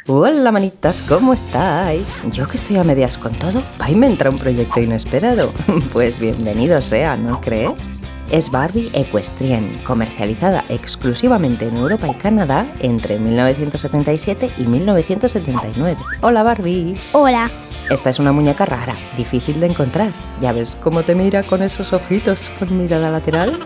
Hola manitas, ¿cómo estáis? Yo que estoy a medias con todo, ¡ay, me entra un proyecto inesperado! Pues bienvenido sea, ¿no crees? Es Barbie Equestrienne, comercializada exclusivamente en Europa y Canadá entre 1977 y 1979. ¡Hola Barbie! Hola. Esta es una muñeca rara, difícil de encontrar. ¿Ya ves cómo te mira con esos ojitos con mirada lateral?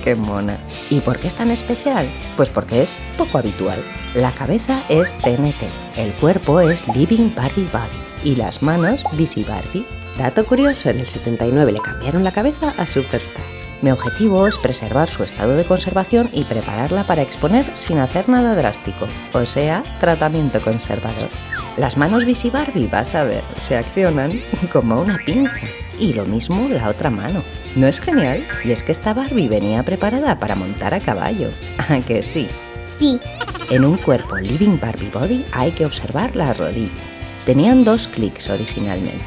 ¡Qué mona! ¿Y por qué es tan especial? Pues porque es poco habitual. La cabeza es TNT, el cuerpo es Living Barbie Body y las manos Busy Barbie. Dato curioso, en el 79 le cambiaron la cabeza a Superstar. Mi objetivo es preservar su estado de conservación y prepararla para exponer sin hacer nada drástico, o sea, tratamiento conservador. Las manos Busy Barbie, vas a ver, se accionan como una pinza. Y lo mismo la otra mano. ¿No es genial? Y es que esta Barbie venía preparada para montar a caballo. ¿A que sí? Sí. En un cuerpo Living Barbie Body hay que observar las rodillas. Tenían 2 clics originalmente.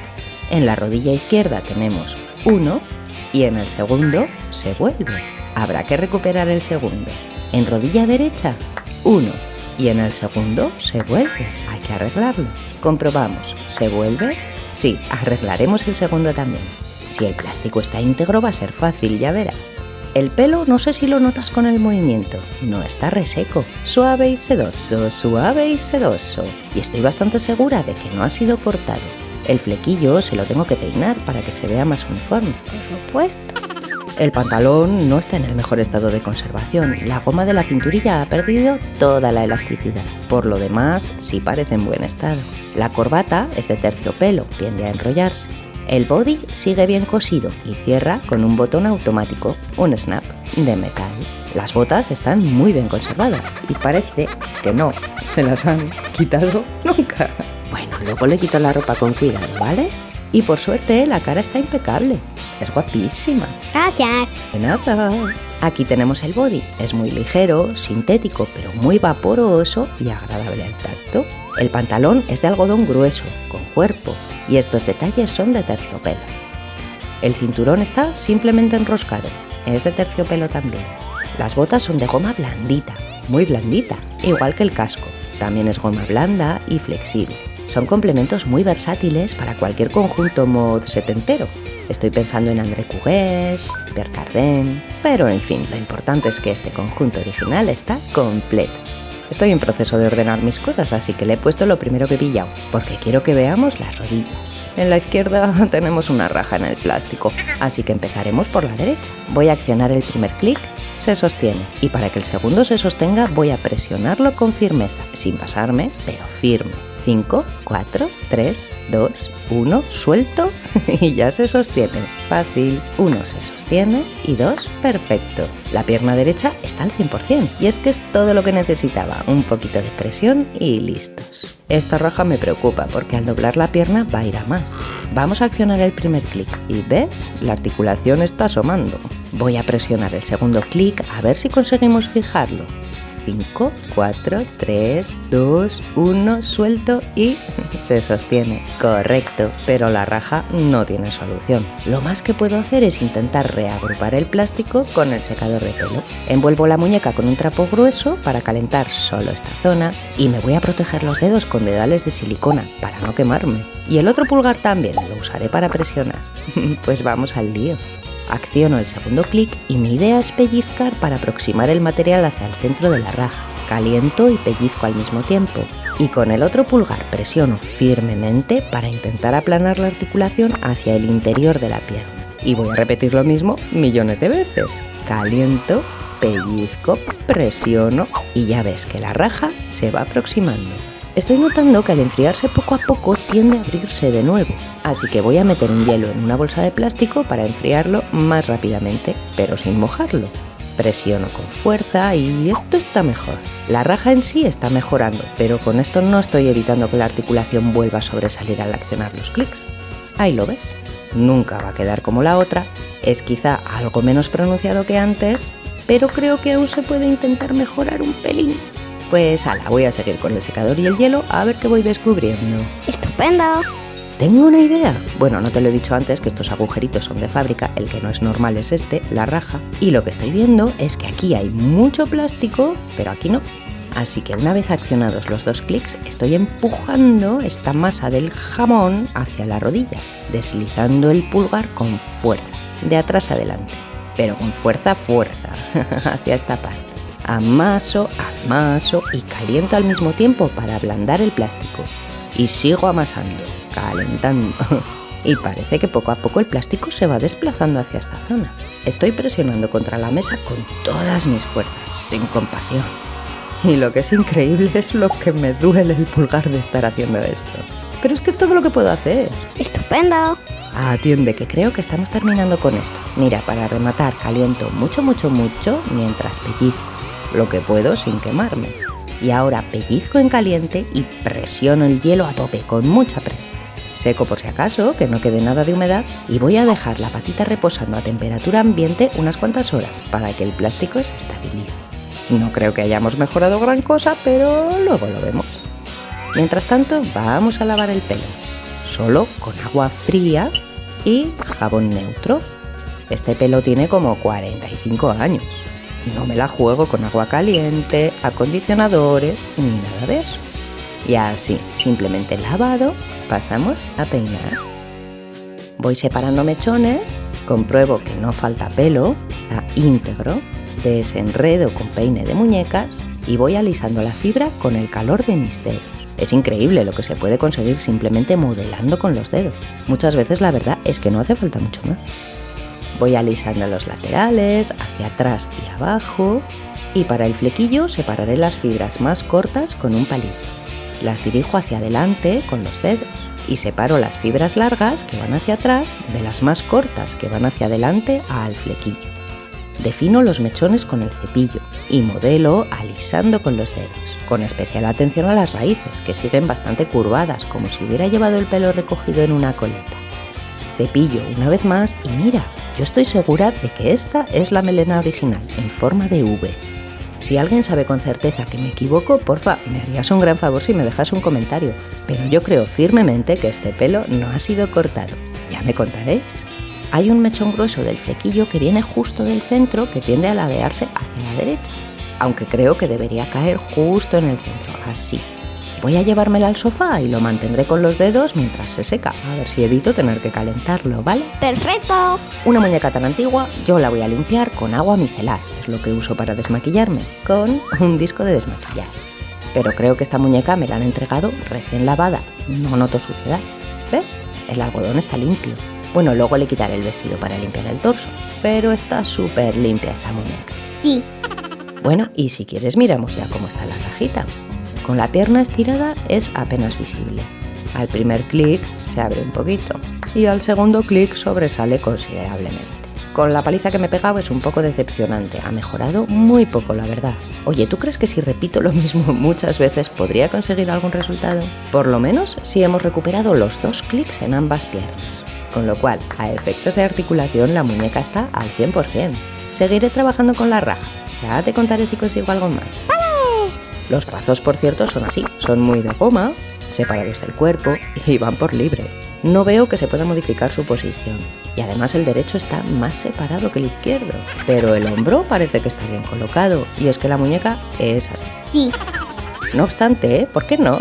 En la rodilla izquierda tenemos 1 y en el segundo se vuelve. Habrá que recuperar el segundo. En rodilla derecha 1 y en el segundo se vuelve. Hay que arreglarlo. Comprobamos. ¿Se vuelve? Sí, arreglaremos el segundo también. Si el plástico está íntegro va a ser fácil, ya verás. El pelo no sé si lo notas con el movimiento, no está reseco, suave y sedoso, suave y sedoso. Y estoy bastante segura de que no ha sido cortado. El flequillo se lo tengo que peinar para que se vea más uniforme. Por supuesto. El pantalón no está en el mejor estado de conservación, la goma de la cinturilla ha perdido toda la elasticidad. Por lo demás, sí parece en buen estado. La corbata es de terciopelo, tiende a enrollarse. El body sigue bien cosido y cierra con un botón automático, un snap de metal. Las botas están muy bien conservadas y parece que no se las han quitado nunca. Bueno, luego le quito la ropa con cuidado, ¿vale? Y por suerte la cara está impecable. Es guapísima. Gracias. De nada. Aquí tenemos el body. Es muy ligero, sintético, pero muy vaporoso y agradable al tacto. El pantalón es de algodón grueso, con cuerpo, y estos detalles son de terciopelo. El cinturón está simplemente enroscado, es de terciopelo también. Las botas son de goma blandita, muy blandita, igual que el casco. También es goma blanda y flexible. Son complementos muy versátiles para cualquier conjunto mod setentero. Estoy pensando en André Cugués, Pierre Cardin, pero en fin, lo importante es que este conjunto original está completo. Estoy en proceso de ordenar mis cosas, así que le he puesto lo primero que he pillado, porque quiero que veamos las rodillas. En la izquierda tenemos una raja en el plástico, así que empezaremos por la derecha. Voy a accionar el primer clic, se sostiene, y para que el segundo se sostenga voy a presionarlo con firmeza, sin pasarme, pero firme. 5, 4, 3, 2, 1, suelto y ya se sostiene. Fácil. 1 se sostiene y 2, perfecto. La pierna derecha está al 100% y es que es todo lo que necesitaba. Un poquito de presión y listos. Esta raja me preocupa porque al doblar la pierna va a ir a más. Vamos a accionar el primer clic y ¿ves? La articulación está asomando. Voy a presionar el segundo clic a ver si conseguimos fijarlo. 5, 4, 3, 2, 1, suelto y se sostiene. Correcto, pero la raja no tiene solución. Lo más que puedo hacer es intentar reagrupar el plástico con el secador de pelo. Envuelvo la muñeca con un trapo grueso para calentar solo esta zona y me voy a proteger los dedos con dedales de silicona para no quemarme. Y el otro pulgar también lo usaré para presionar. Pues vamos al lío. Acciono el segundo clic y mi idea es pellizcar para aproximar el material hacia el centro de la raja. Caliento y pellizco al mismo tiempo. Y con el otro pulgar presiono firmemente para intentar aplanar la articulación hacia el interior de la pierna. Y voy a repetir lo mismo millones de veces. Caliento, pellizco, presiono y ya ves que la raja se va aproximando. Estoy notando que al enfriarse poco a poco tiende a abrirse de nuevo, así que voy a meter un hielo en una bolsa de plástico para enfriarlo más rápidamente, pero sin mojarlo. Presiono con fuerza y esto está mejor. La raja en sí está mejorando, pero con esto no estoy evitando que la articulación vuelva a sobresalir al accionar los clics. Ahí lo ves. Nunca va a quedar como la otra, es quizá algo menos pronunciado que antes, pero creo que aún se puede intentar mejorar un pelín. Pues ala, voy a seguir con el secador y el hielo a ver qué voy descubriendo. ¡Estupendo! Tengo una idea. Bueno, no te lo he dicho antes que estos agujeritos son de fábrica, el que no es normal es este, la raja. Y lo que estoy viendo es que aquí hay mucho plástico, pero aquí no. Así que una vez accionados los 2 clics, estoy empujando esta masa del jamón hacia la rodilla, deslizando el pulgar con fuerza, de atrás adelante, pero con fuerza, hacia esta parte. Amaso y caliento al mismo tiempo para ablandar el plástico. Y sigo amasando, calentando. Y parece que poco a poco el plástico se va desplazando hacia esta zona. Estoy presionando contra la mesa con todas mis fuerzas, sin compasión. Y lo que es increíble es lo que me duele el pulgar de estar haciendo esto. Pero es que es todo lo que puedo hacer. ¡Estupendo! Atiende, que creo que estamos terminando con esto. Mira, para rematar, caliento mucho mientras pellizco. Lo que puedo sin quemarme. Y ahora pellizco en caliente y presiono el hielo a tope, con mucha presión. Seco por si acaso, que no quede nada de humedad, y voy a dejar la patita reposando a temperatura ambiente unas cuantas horas para que el plástico se estabilice. No creo que hayamos mejorado gran cosa, pero luego lo vemos. Mientras tanto, vamos a lavar el pelo, solo con agua fría y jabón neutro. Este pelo tiene como 45 años. No me la juego con agua caliente, acondicionadores ni nada de eso. Y así, simplemente lavado, pasamos a peinar. Voy separando mechones, compruebo que no falta pelo, está íntegro, desenredo con peine de muñecas y voy alisando la fibra con el calor de mis dedos. Es increíble lo que se puede conseguir simplemente modelando con los dedos. Muchas veces la verdad es que no hace falta mucho más. Voy alisando los laterales, hacia atrás y abajo, y para el flequillo separaré las fibras más cortas con un palillo. Las dirijo hacia adelante con los dedos y separo las fibras largas que van hacia atrás de las más cortas que van hacia adelante al flequillo. Defino los mechones con el cepillo y modelo alisando con los dedos, con especial atención a las raíces, que siguen bastante curvadas, como si hubiera llevado el pelo recogido en una coleta. Cepillo una vez más y mira, yo estoy segura de que esta es la melena original, en forma de V. Si alguien sabe con certeza que me equivoco, porfa, me harías un gran favor si me dejas un comentario, pero yo creo firmemente que este pelo no ha sido cortado. Ya me contaréis. Hay un mechón grueso del flequillo que viene justo del centro que tiende a ladearse hacia la derecha, aunque creo que debería caer justo en el centro, así. Voy a llevármela al sofá y lo mantendré con los dedos mientras se seca, a ver si evito tener que calentarlo, ¿vale? ¡Perfecto! Una muñeca tan antigua yo la voy a limpiar con agua micelar, es lo que uso para desmaquillarme, con un disco de desmaquillar. Pero creo que esta muñeca me la han entregado recién lavada, no noto suciedad. ¿Ves? El algodón está limpio. Bueno, luego le quitaré el vestido para limpiar el torso, pero está súper limpia esta muñeca. Sí. Bueno, y si quieres miramos ya cómo está la cajita. Con la pierna estirada es apenas visible. Al primer clic se abre un poquito y al segundo clic sobresale considerablemente. Con la paliza que me he pegado es un poco decepcionante, ha mejorado muy poco la verdad. Oye, ¿tú crees que si repito lo mismo muchas veces podría conseguir algún resultado? Por lo menos si hemos recuperado los 2 clics en ambas piernas. Con lo cual, a efectos de articulación la muñeca está al 100%. Seguiré trabajando con la raja, ya te contaré si consigo algo más. Los brazos, por cierto, son así, son muy de goma, separados del cuerpo y van por libre. No veo que se pueda modificar su posición. Y además el derecho está más separado que el izquierdo. Pero el hombro parece que está bien colocado. Y es que la muñeca es así. Sí. No obstante, ¿por qué no?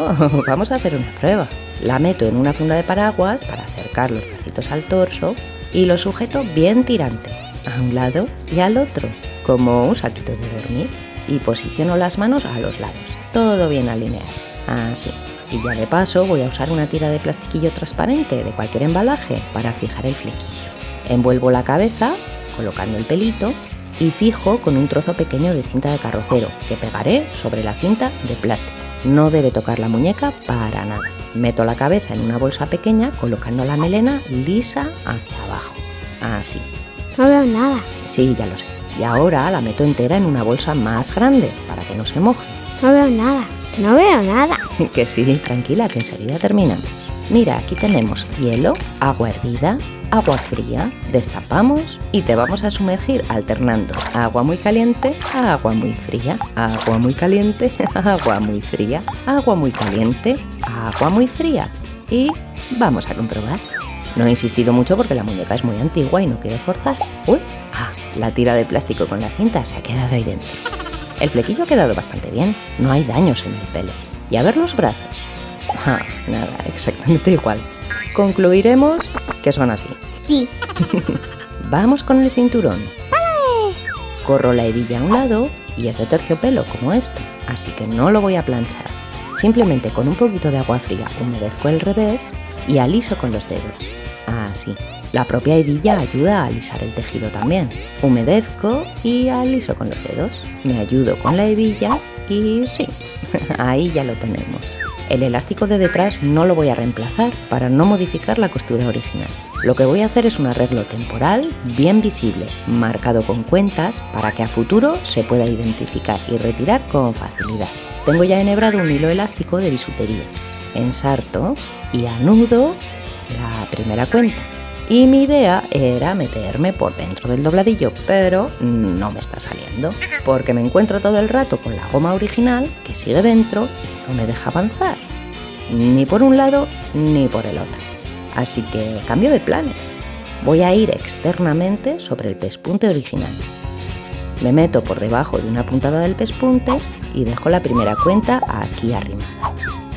Vamos a hacer una prueba. La meto en una funda de paraguas para acercar los bracitos al torso y lo sujeto bien tirante, a un lado y al otro, como un saquito de dormir. Y posiciono las manos a los lados, todo bien alineado, así. Y ya de paso voy a usar una tira de plastiquillo transparente de cualquier embalaje para fijar el flequillo. Envuelvo la cabeza, colocando el pelito, y fijo con un trozo pequeño de cinta de carrocero que pegaré sobre la cinta de plástico. No debe tocar la muñeca para nada. Meto la cabeza en una bolsa pequeña colocando la melena lisa hacia abajo, así. No veo nada. Sí, ya lo sé. Y ahora la meto entera en una bolsa más grande para que no se moje. No veo nada. No veo nada. Que sí, tranquila, que enseguida terminamos. Mira, aquí tenemos hielo, agua hervida, agua fría, destapamos y te vamos a sumergir alternando agua muy caliente a agua muy fría, agua muy caliente, agua muy fría, agua muy caliente, agua muy fría. Y vamos a comprobar. No he insistido mucho porque la muñeca es muy antigua y no quiero forzar. ¡Uy! La tira de plástico con la cinta se ha quedado ahí dentro. El flequillo ha quedado bastante bien, no hay daños en el pelo. ¿Y a ver los brazos? Nada, exactamente igual. Concluiremos que son así. Sí. Vamos con el cinturón. Corro la hebilla a un lado y es de terciopelo como este, así que no lo voy a planchar. Simplemente con un poquito de agua fría humedezco el revés y aliso con los dedos. Así. La propia hebilla ayuda a alisar el tejido también. Humedezco y aliso con los dedos. Me ayudo con la hebilla y sí, ahí ya lo tenemos. El elástico de detrás no lo voy a reemplazar para no modificar la costura original. Lo que voy a hacer es un arreglo temporal bien visible, marcado con cuentas para que a futuro se pueda identificar y retirar con facilidad. Tengo ya enhebrado un hilo elástico de bisutería. Ensarto y anudo la primera cuenta. Y mi idea era meterme por dentro del dobladillo, pero no me está saliendo, porque me encuentro todo el rato con la goma original que sigue dentro y no me deja avanzar, ni por un lado ni por el otro. Así que cambio de planes. Voy a ir externamente sobre el pespunte original. Me meto por debajo de una puntada del pespunte y dejo la primera cuenta aquí arrimada.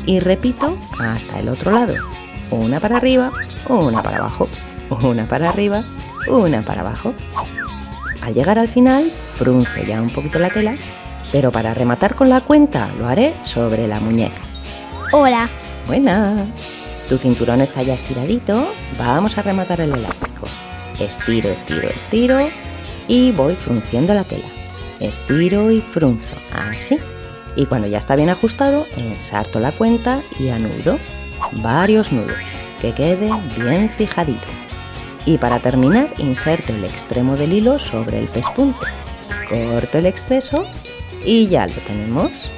Y repito hasta el otro lado. Una para arriba, una para abajo. Una para arriba, una para abajo. Al llegar al final, frunzo ya un poquito la tela, pero para rematar con la cuenta lo haré sobre la muñeca. Hola. Buena. Tu cinturón está ya estiradito, vamos a rematar el elástico. Estiro, estiro, estiro y voy frunciendo la tela. Estiro y frunzo, así. Y cuando ya está bien ajustado, ensarto la cuenta y anudo. Varios nudos, que quede bien fijadito. Y para terminar, inserto el extremo del hilo sobre el pespunte. Corto el exceso y ya lo tenemos.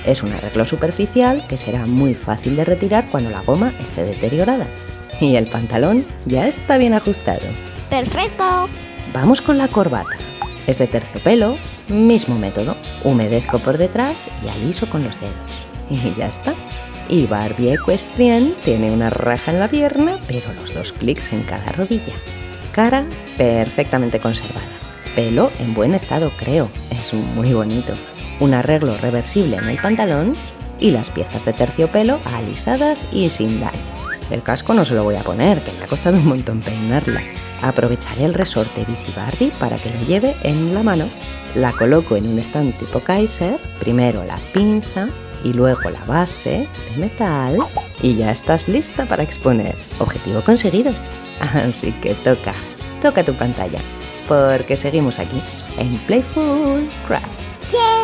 Es un arreglo superficial que será muy fácil de retirar cuando la goma esté deteriorada. Y el pantalón ya está bien ajustado. Perfecto. Vamos con la corbata. Es de terciopelo, mismo método. Humedezco por detrás y aliso con los dedos. Y ya está. Y Barbie Equestrienne tiene una raja en la pierna, pero los 2 clics en cada rodilla. Cara perfectamente conservada. Pelo en buen estado, creo. Es muy bonito. Un arreglo reversible en el pantalón y las piezas de terciopelo alisadas y sin daño. El casco no se lo voy a poner, que me ha costado un montón peinarla. Aprovecharé el resorte Busy Barbie para que lo lleve en la mano. La coloco en un stand tipo Kaiser, primero la pinza y luego la base de metal y ya estás lista para exponer. Objetivo conseguido. Así que toca tu pantalla, porque seguimos aquí en Playful Crafts. ¡Yay!